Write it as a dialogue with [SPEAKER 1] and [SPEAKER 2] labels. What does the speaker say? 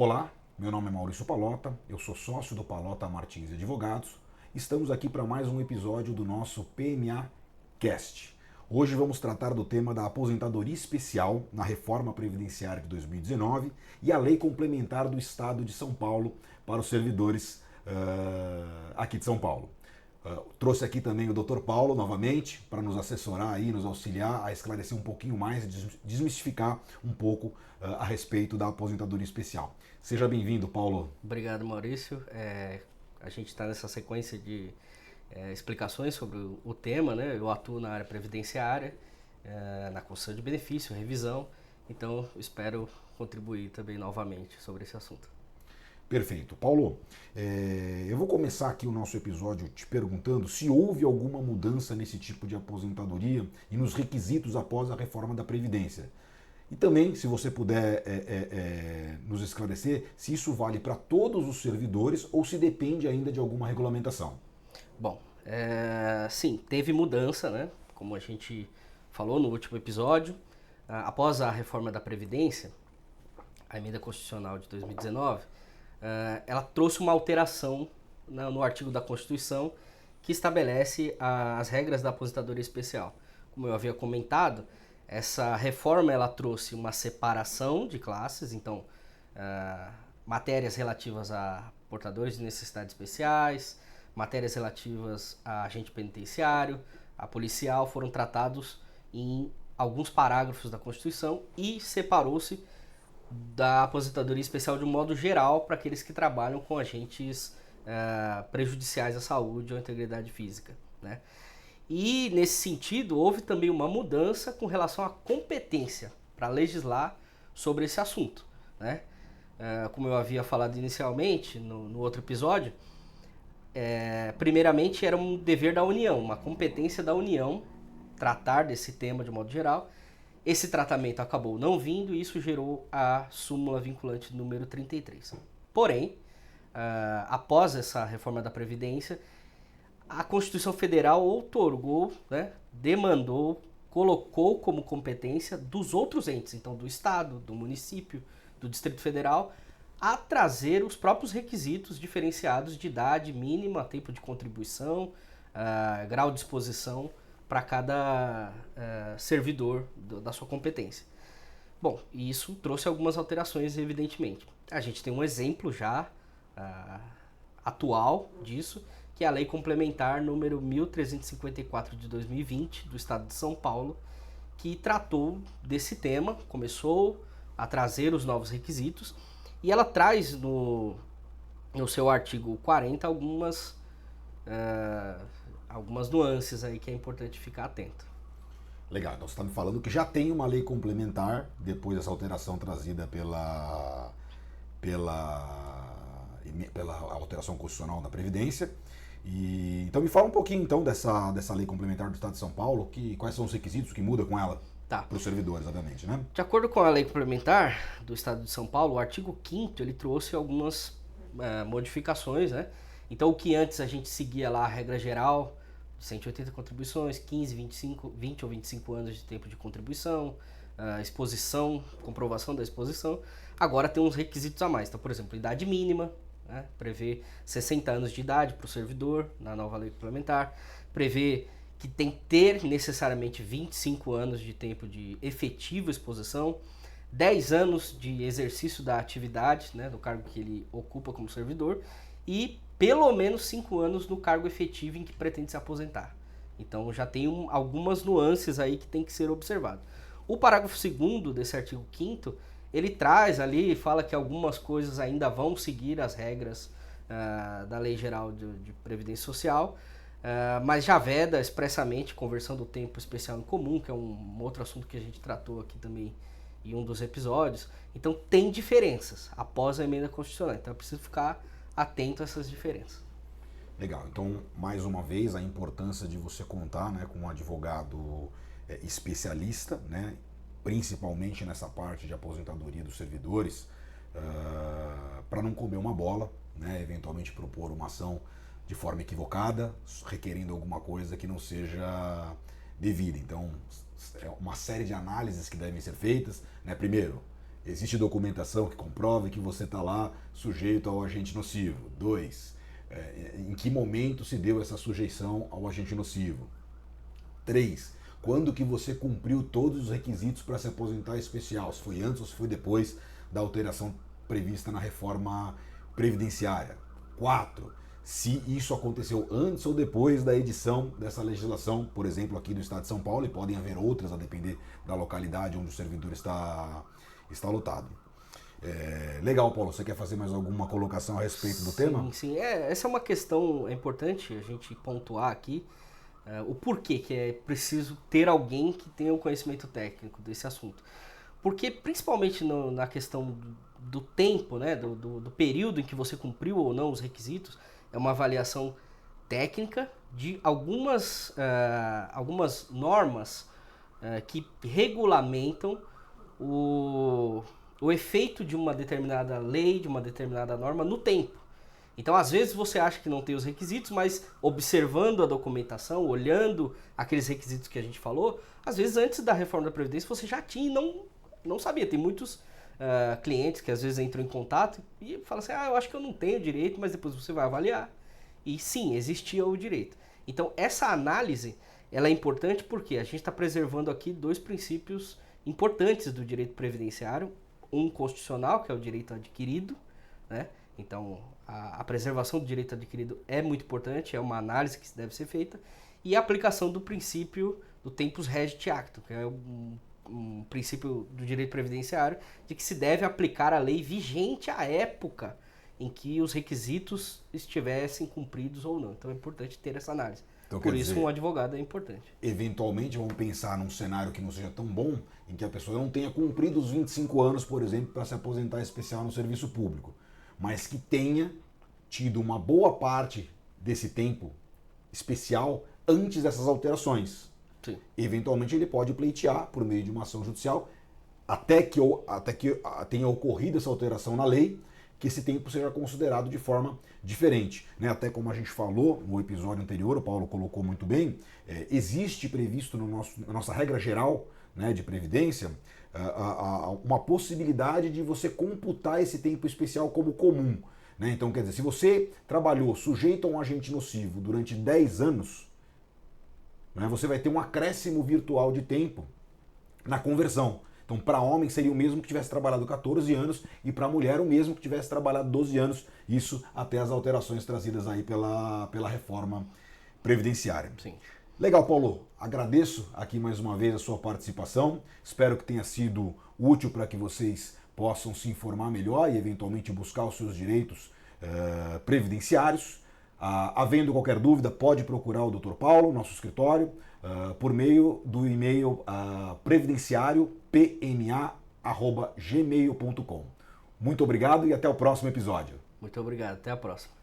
[SPEAKER 1] Olá, meu nome é Maurício Palota, eu sou sócio do Palota Martins Advogados. Estamos aqui para mais um episódio do nosso PMA Cast. Hoje vamos tratar do tema da aposentadoria especial na reforma previdenciária de 2019 e a lei complementar do Estado de São Paulo para os servidores aqui de São Paulo. Trouxe aqui também o Dr. Paulo novamente para nos assessorar aí, nos auxiliar a esclarecer um pouquinho mais e desmistificar um pouco a respeito da aposentadoria especial. Seja bem-vindo, Paulo.
[SPEAKER 2] Obrigado, Maurício. A gente está nessa sequência de explicações sobre o tema, né? Eu atuo na área previdenciária, na concessão de benefício, revisão, então espero contribuir também novamente sobre esse assunto.
[SPEAKER 1] Perfeito. Paulo, eu vou começar aqui o nosso episódio te perguntando se houve alguma mudança nesse tipo de aposentadoria e nos requisitos após a reforma da Previdência. E também, se você puder nos esclarecer, se isso vale para todos os servidores ou se depende ainda de alguma regulamentação.
[SPEAKER 2] Bom, sim, teve mudança, né? Como a gente falou no último episódio, após a reforma da Previdência, a emenda constitucional de 2019, ela trouxe uma alteração no artigo da Constituição que estabelece as regras da aposentadoria especial. Como eu havia comentado, essa reforma ela trouxe uma separação de classes, então matérias relativas a portadores de necessidades especiais, matérias relativas a agente penitenciário, a policial foram tratados em alguns parágrafos da Constituição e separou-se da aposentadoria especial de um modo geral para aqueles que trabalham com agentes prejudiciais à saúde ou à integridade física, né? E nesse sentido houve também uma mudança com relação à competência para legislar sobre esse assunto, né? Como eu havia falado inicialmente no outro episódio, primeiramente era um dever da União, uma competência da União tratar desse tema de modo geral. Esse tratamento acabou não vindo e isso gerou a súmula vinculante número 33. Porém, após essa reforma da Previdência, a Constituição Federal outorgou, né, demandou, colocou como competência dos outros entes, então do Estado, do município, do Distrito Federal, a trazer os próprios requisitos diferenciados de idade mínima, tempo de contribuição, grau de exposição para cada servidor da sua competência. Bom, isso trouxe algumas alterações, evidentemente. A gente tem um exemplo já atual disso, que é a Lei Complementar número 1354 de 2020, do Estado de São Paulo, que tratou desse tema, começou a trazer os novos requisitos, e ela traz no seu artigo 40 algumas nuances aí que é importante ficar atento.
[SPEAKER 1] Legal, então você está me falando que já tem uma lei complementar, depois dessa alteração trazida pela alteração constitucional da Previdência. Então me fala um pouquinho então dessa lei complementar do Estado de São Paulo, quais são os requisitos que muda com ela para os servidores, obviamente, né?
[SPEAKER 2] De acordo com a lei complementar do Estado de São Paulo, o artigo 5º ele trouxe algumas modificações, né? Então o que antes a gente seguia lá a regra geral, 180 contribuições, 15, 25, 20 ou 25 anos de tempo de contribuição, exposição, comprovação da exposição, agora tem uns requisitos a mais. Então, por exemplo, idade mínima, né? Prevê 60 anos de idade para o servidor na nova lei complementar, prevê que tem que ter necessariamente 25 anos de tempo de efetiva exposição, 10 anos de exercício da atividade, né, do cargo que ele ocupa como servidor, e pelo menos 5 anos no cargo efetivo em que pretende se aposentar. Então já tem algumas nuances aí que tem que ser observado. O parágrafo 2º desse artigo 5º, ele traz ali, fala que algumas coisas ainda vão seguir as regras da Lei Geral de Previdência Social, mas já veda expressamente conversão do tempo especial em comum, que é um outro assunto que a gente tratou aqui também em um dos episódios. Então tem diferenças após a emenda constitucional, então é preciso ficar atento a essas diferenças.
[SPEAKER 1] Legal, então mais uma vez a importância de você contar, né, com um advogado especialista, né, principalmente nessa parte de aposentadoria dos servidores, para não comer uma bola, né, eventualmente propor uma ação de forma equivocada, requerendo alguma coisa que não seja devida. Então, é uma série de análises que devem ser feitas, né? Primeiro, existe documentação que comprove que você está lá sujeito ao agente nocivo? 2, em que momento se deu essa sujeição ao agente nocivo? 3, quando que você cumpriu todos os requisitos para se aposentar especial? Se foi antes ou se foi depois da alteração prevista na reforma previdenciária? 4, se isso aconteceu antes ou depois da edição dessa legislação, por exemplo, aqui do Estado de São Paulo, e podem haver outras a depender da localidade onde o servidor está lotado. Legal, Paulo, você quer fazer mais alguma colocação a respeito do tema?
[SPEAKER 2] Sim, essa é uma questão importante a gente pontuar aqui, o porquê que é preciso ter alguém que tenha um conhecimento técnico desse assunto. Porque, principalmente na questão do tempo, né, do período em que você cumpriu ou não os requisitos, é uma avaliação técnica de algumas normas que regulamentam o efeito de uma determinada lei, de uma determinada norma no tempo. Então, às vezes você acha que não tem os requisitos, mas observando a documentação, olhando aqueles requisitos que a gente falou, às vezes antes da reforma da Previdência você já tinha e não sabia. Tem muitos clientes que às vezes entram em contato e falam assim, eu acho que eu não tenho direito, mas depois você vai avaliar. E sim, existia o direito. Então, essa análise ela é importante porque a gente está preservando aqui 2 princípios importantes do direito previdenciário. Um constitucional, que é o direito adquirido, né? Então, a preservação do direito adquirido é muito importante, é uma análise que deve ser feita, e a aplicação do princípio do tempus regit actum, que é um princípio do direito previdenciário, de que se deve aplicar a lei vigente à época em que os requisitos estivessem cumpridos ou não. Então é importante ter essa análise.
[SPEAKER 1] Então,
[SPEAKER 2] por isso, um advogado é importante.
[SPEAKER 1] Eventualmente, vamos pensar num cenário que não seja tão bom, em que a pessoa não tenha cumprido os 25 anos, por exemplo, para se aposentar especial no serviço público, mas que tenha tido uma boa parte desse tempo especial antes dessas alterações.
[SPEAKER 2] Sim.
[SPEAKER 1] Eventualmente, ele pode pleitear por meio de uma ação judicial até que tenha ocorrido essa alteração na lei, que esse tempo seja considerado de forma diferente. Né? Até como a gente falou no episódio anterior, o Paulo colocou muito bem, existe previsto na nossa regra geral, né, de previdência, uma possibilidade de você computar esse tempo especial como comum. Né? Então, quer dizer, se você trabalhou sujeito a um agente nocivo durante 10 anos, né, você vai ter um acréscimo virtual de tempo na conversão. Então, para homem seria o mesmo que tivesse trabalhado 14 anos e para mulher o mesmo que tivesse trabalhado 12 anos, isso até as alterações trazidas aí pela reforma previdenciária.
[SPEAKER 2] Sim.
[SPEAKER 1] Legal, Paulo. Agradeço aqui mais uma vez a sua participação. Espero que tenha sido útil para que vocês possam se informar melhor e eventualmente buscar os seus direitos previdenciários. Havendo qualquer dúvida, pode procurar o Dr. Paulo, nosso escritório, por meio do e-mail previdenciariopma@gmail.com. Muito obrigado e até o próximo episódio.
[SPEAKER 2] Muito obrigado. Até a próxima.